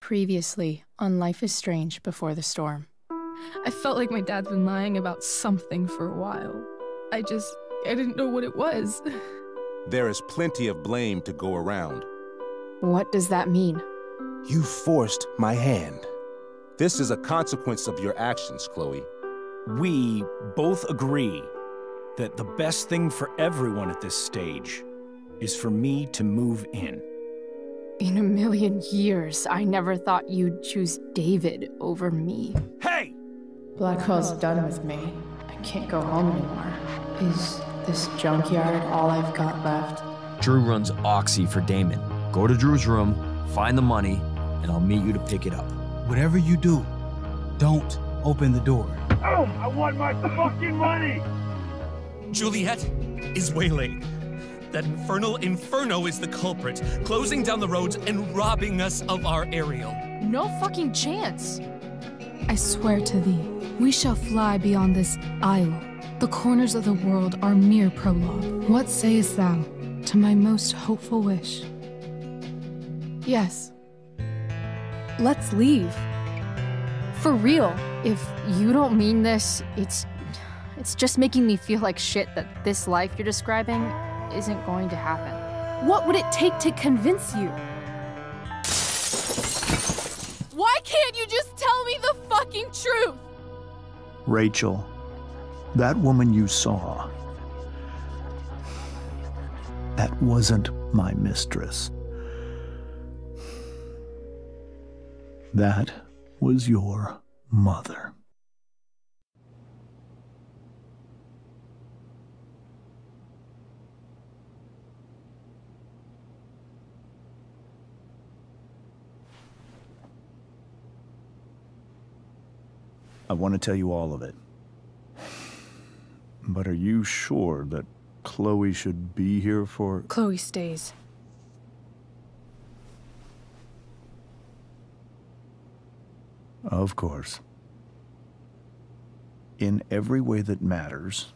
Previously on Life is Strange Before the Storm. I felt like my dad's been lying about something for a while. I didn't know what it was. There is plenty of blame to go around. What does that mean? You forced my hand. This is a consequence of your actions, Chloe. We both agree that the best thing for everyone at this stage is for me to move in. In a million years, I never thought you'd choose David over me. Hey! Blackwell's done with me. I can't go home anymore. Is this junkyard all I've got left? Drew runs Oxy for Damon. Go to Drew's room, find the money, and I'll meet you to pick it up. Whatever you do, don't open the door. Oh, I want my fucking money! Juliet is waylaid. That infernal Inferno is the culprit, closing down the roads and robbing us of our Ariel. No fucking chance. I swear to thee, we shall fly beyond this isle. The corners of the world are mere prologue. What sayest thou to my most hopeful wish? Yes. Let's leave. For real. If you don't mean this, it's just making me feel like shit that this life you're describing isn't going to happen. What would it take to convince you? Why can't you just tell me the fucking truth? Rachel, that woman you saw, that wasn't my mistress. That was your mother. I want to tell you all of it. But are you sure that Chloe should be here for... Chloe stays. Of course. In every way that matters,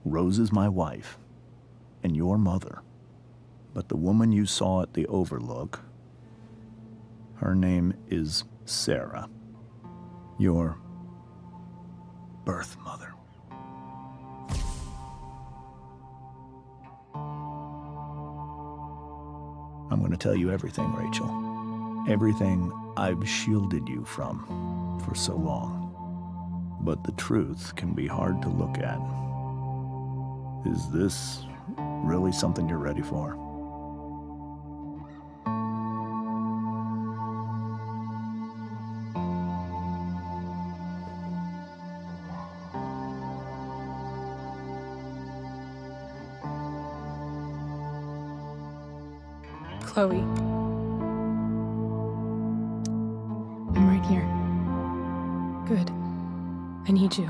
Rose is my wife and your mother. But the woman you saw at the Overlook, her name is Sarah. Your birth mother. I'm going to tell you everything, Rachel. Everything I've shielded you from for so long. But the truth can be hard to look at. Is this really something you're ready for? Chloe. I'm right here. Good. I need you.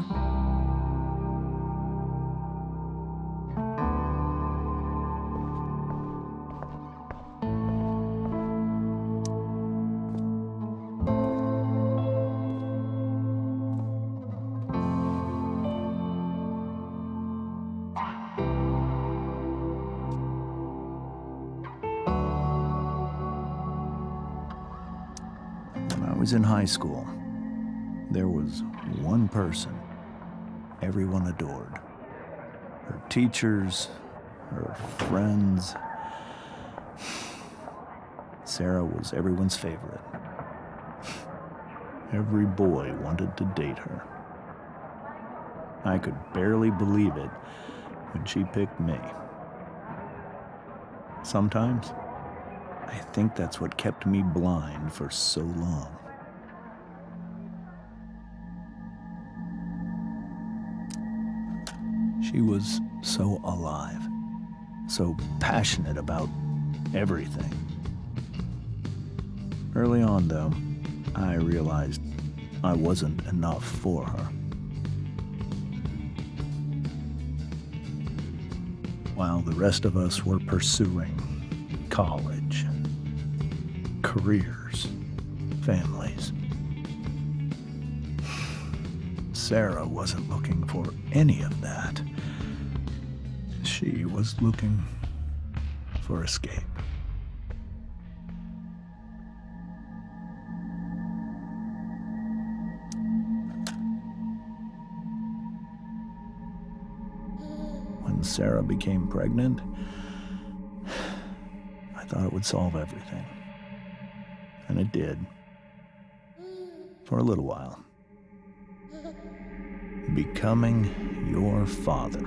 When I was in high school, there was one person everyone adored. Her teachers, her friends. Sarah was everyone's favorite. Every boy wanted to date her. I could barely believe it when she picked me. Sometimes, I think that's what kept me blind for so long. She was so alive, so passionate about everything. Early on, though, I realized I wasn't enough for her. While the rest of us were pursuing college, careers, families, Sarah wasn't looking for any of that. She was looking for escape. when Sarah became pregnant, I thought it would solve everything. And it did. For a little while. Becoming your father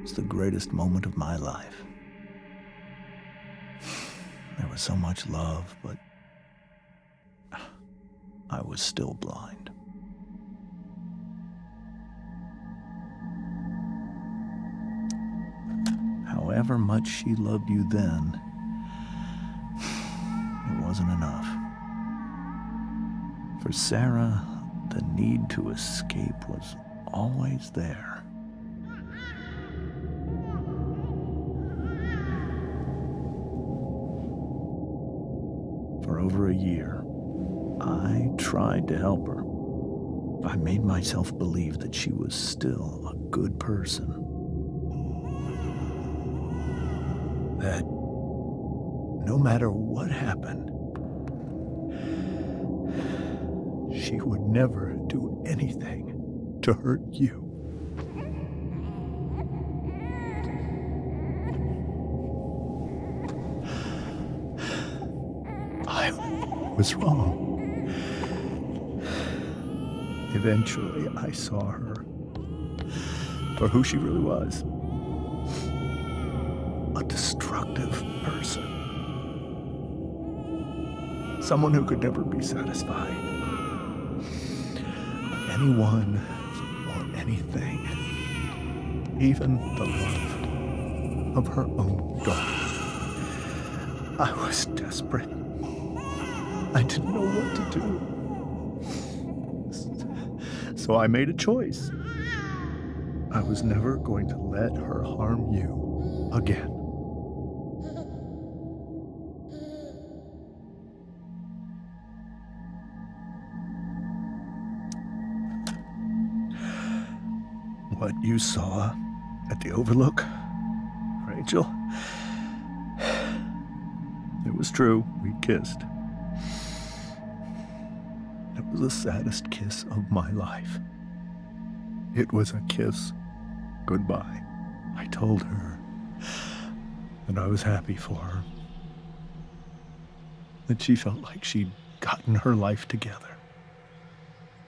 was the greatest moment of my life. There was so much love, but I was still blind. However much she loved you then, it wasn't enough. For Sarah, the need to escape was always there. For over a year, I tried to help her. I made myself believe that she was still a good person. That no matter what happened, she would never do anything to hurt you. I was wrong. Eventually, I saw her for who she really was. A destructive person. Someone who could never be satisfied. Anyone or anything. Even the love of her own daughter. I was desperate. I didn't know what to do. So I made a choice. I was never going to let her harm you again. What you saw at the Overlook, Rachel, it was true. We kissed. It was the saddest kiss of my life. It was a kiss goodbye. I told her that I was happy for her. That she felt like she'd gotten her life together.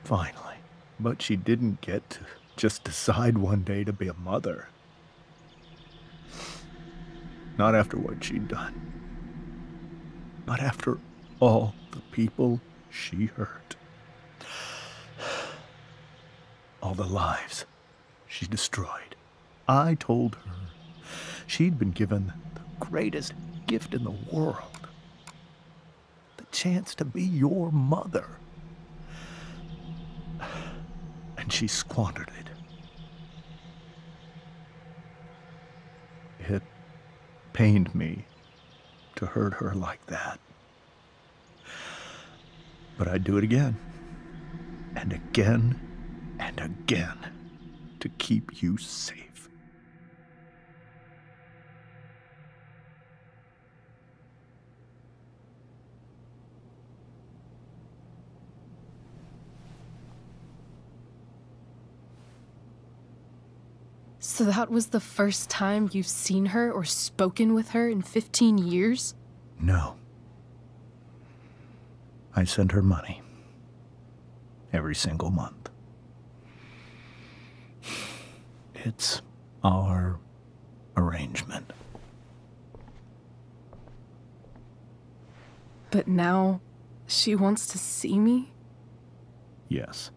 Finally. But she didn't get to just decide one day to be a mother. Not after what she'd done. Not after all the people she hurt. All the lives she destroyed. I told her she'd been given the greatest gift in the world. The chance to be your mother. And she squandered it. It pained me to hurt her like that. But I'd do it again, and again, and again, to keep you safe. So that was the first time you've seen her or spoken with her in 15 years? No. I sent her money. Every single month. It's our arrangement. But now, she wants to see me? Yes.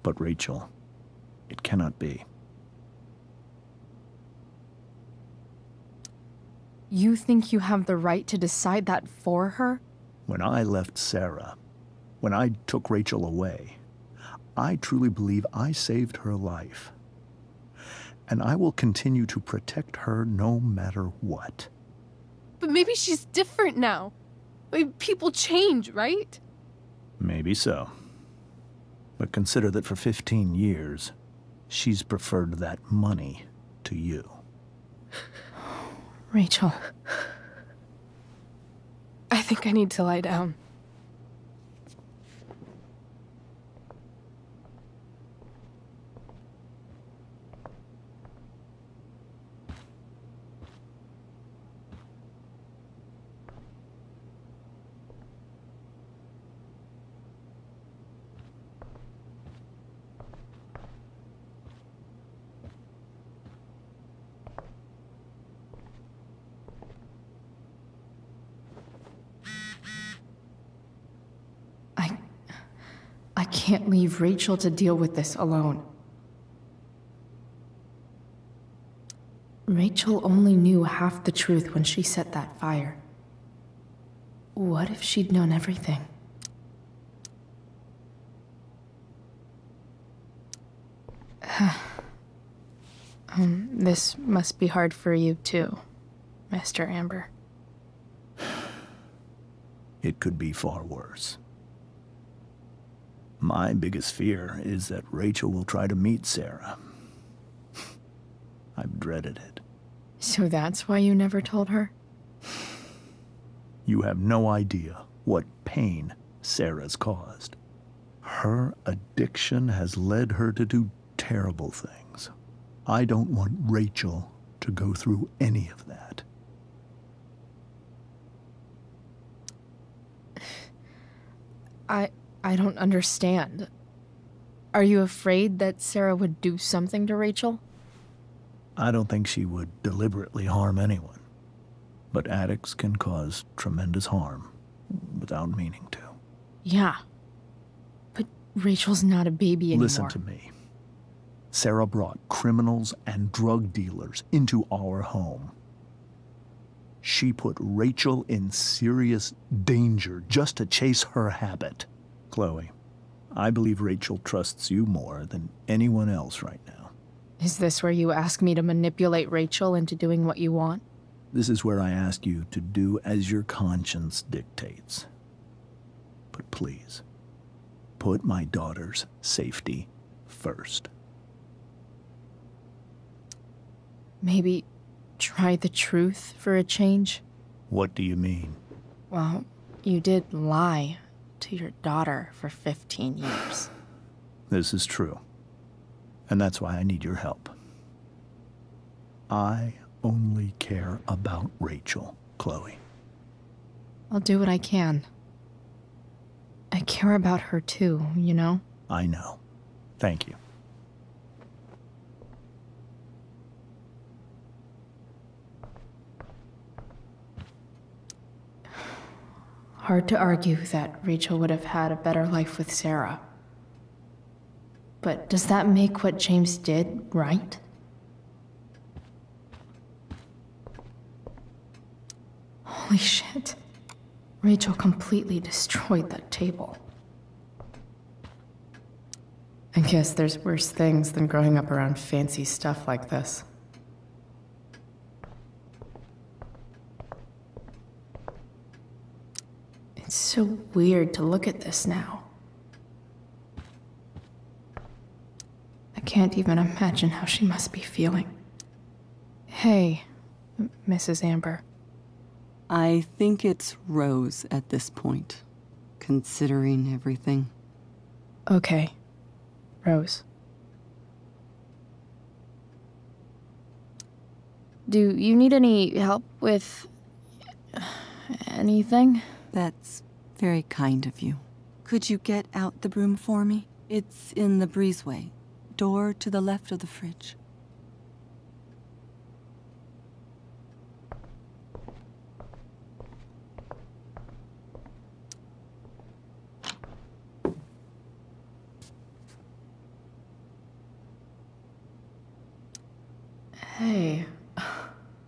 But Rachel, it cannot be. You think you have the right to decide that for her? When I left Sarah, when I took Rachel away, I truly believe I saved her life. And I will continue to protect her no matter what. But maybe she's different now. People change, right? Maybe so. But consider that for 15 years, she's preferred that money to you. Rachel. I think I need to lie down. can't leave Rachel to deal with this alone. Rachel only knew half the truth when she set that fire. What if she'd known everything? This must be hard for you too, Mr. Amber. It could be far worse. My biggest fear is that Rachel will try to meet Sarah. I've dreaded it. So that's why you never told her? You have no idea what pain Sarah's caused. Her addiction has led her to do terrible things. I don't want Rachel to go through any of that. I don't understand. Are you afraid that Sarah would do something to Rachel? I don't think she would deliberately harm anyone. But addicts can cause tremendous harm without meaning to. Yeah. But Rachel's not a baby anymore. Listen to me. Sarah brought criminals and drug dealers into our home. She put Rachel in serious danger just to chase her habit. Chloe, I believe Rachel trusts you more than anyone else right now. Is this where you ask me to manipulate Rachel into doing what you want? This is where I ask you to do as your conscience dictates. But please, put my daughter's safety first. Maybe try the truth for a change? What do you mean? Well, you did lie to your daughter for 15 years. This is true. And that's why I need your help. I only care about Rachel, Chloe. I'll do what I can. I care about her too, you know? I know. Thank you. Hard to argue that Rachel would have had a better life with Sarah. But does that make what James did right? Holy shit. Rachel completely destroyed that table. I guess there's worse things than growing up around fancy stuff like this. It's so weird to look at this now. I can't even imagine how she must be feeling. Hey, Mrs. Amber. I think it's Rose at this point, considering everything. Okay, Rose. Do you need any help with anything? That's very kind of you. Could you get out the broom for me? It's in the breezeway, door to the left of the fridge. Hey,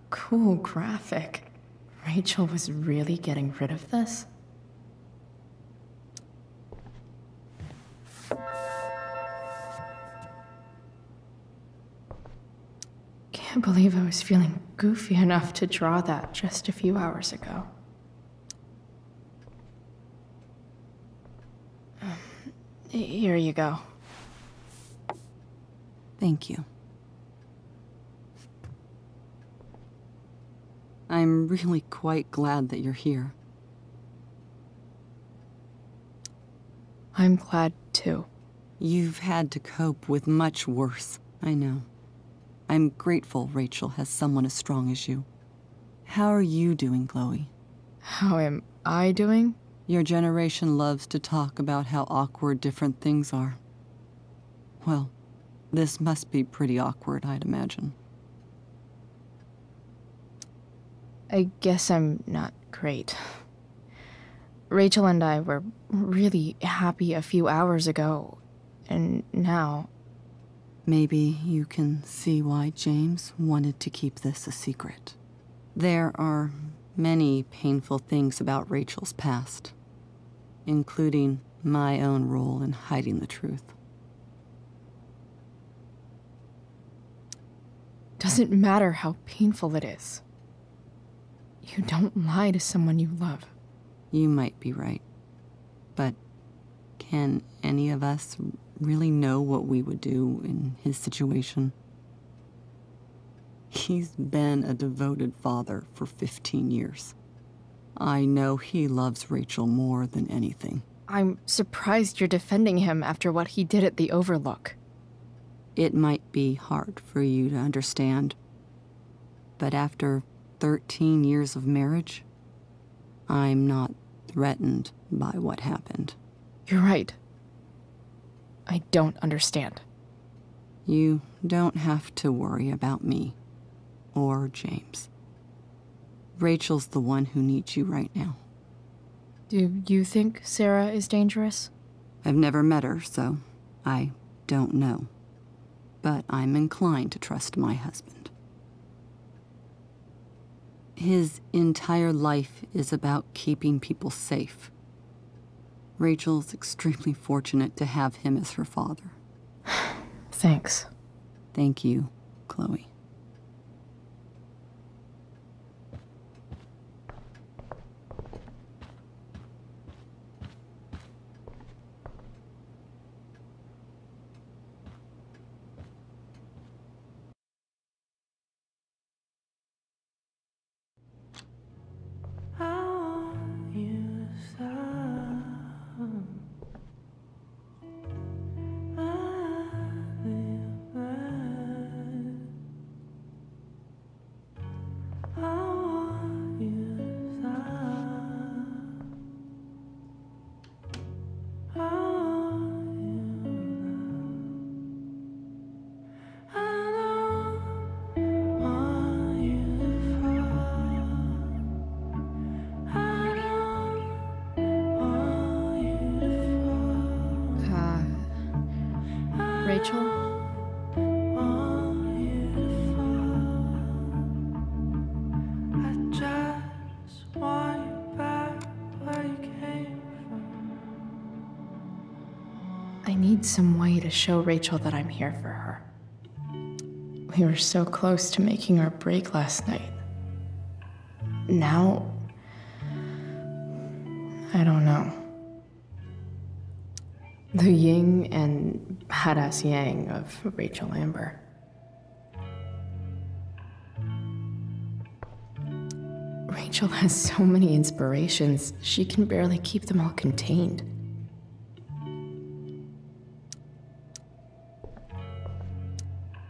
cool graphic. Rachel was really getting rid of this? Can't believe I was feeling goofy enough to draw that just a few hours ago. Here you go. Thank you. I'm really quite glad that you're here. I'm glad, too. You've had to cope with much worse, I know. I'm grateful Rachel has someone as strong as you. How are you doing, Chloe? How am I doing? Your generation loves to talk about how awkward different things are. Well, this must be pretty awkward, I'd imagine. I guess I'm not great. Rachel and I were really happy a few hours ago, and now... Maybe you can see why James wanted to keep this a secret. There are many painful things about Rachel's past, including my own role in hiding the truth. Doesn't matter how painful it is. You don't lie to someone you love. You might be right, but can any of us really know what we would do in his situation? He's been a devoted father for 15 years. I know he loves Rachel more than anything. I'm surprised you're defending him after what he did at the Overlook. It might be hard for you to understand, but after 13 years of marriage, I'm not threatened by what happened. You're right. I don't understand. You don't have to worry about me or James. Rachel's the one who needs you right now. Do you think Sarah is dangerous? I've never met her, so I don't know. But I'm inclined to trust my husband. His entire life is about keeping people safe. Rachel's extremely fortunate to have him as her father. Thanks. Thank you, Chloe. Rachel? I need some way to show Rachel that I'm here for her. We were so close to making our break last night. Now, I don't know. The yin and badass yang of Rachel Amber. Rachel has so many inspirations, she can barely keep them all contained.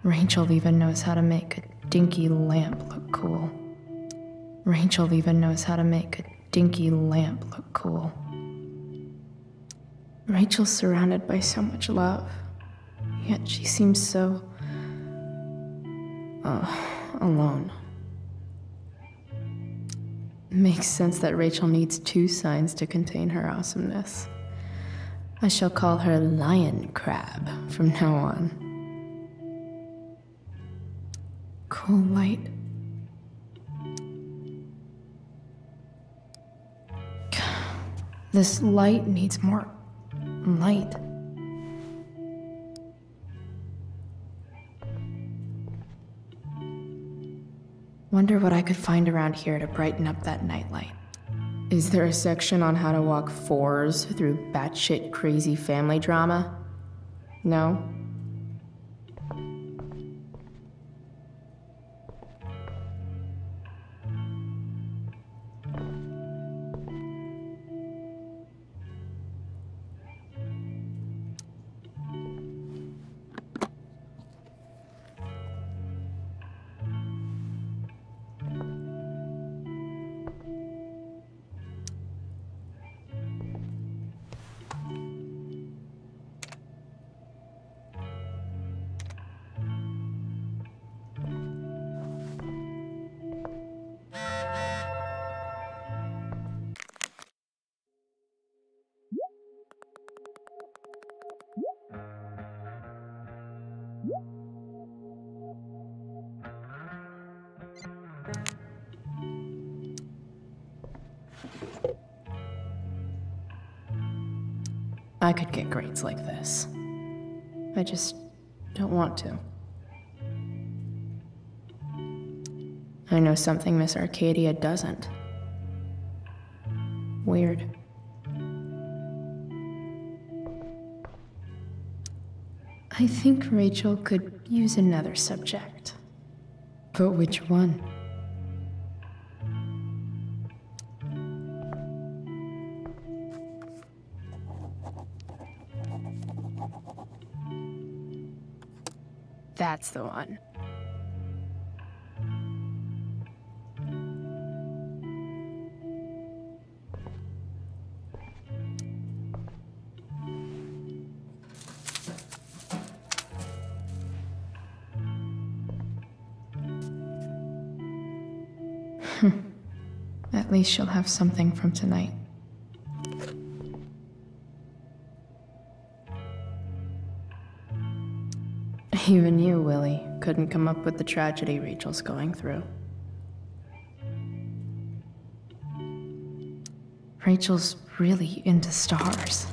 Rachel even knows how to make a dinky lamp look cool. Rachel even knows how to make a dinky lamp look cool. Rachel's surrounded by so much love, yet she seems so... alone. Makes sense that Rachel needs two signs to contain her awesomeness. I shall call her Lion Crab from now on. Cool light. This light needs more light. Wonder what I could find around here to brighten up that nightlight. Is there a section on how to walk fours through batshit crazy family drama? No? I could get grades like this. I just don't want to. I know something Miss Arcadia doesn't. Weird. I think Rachel could use another subject. But which one? That's the one. At least she'll have something from tonight. Even you, Willie, couldn't come up with the tragedy Rachel's going through. Rachel's really into stars.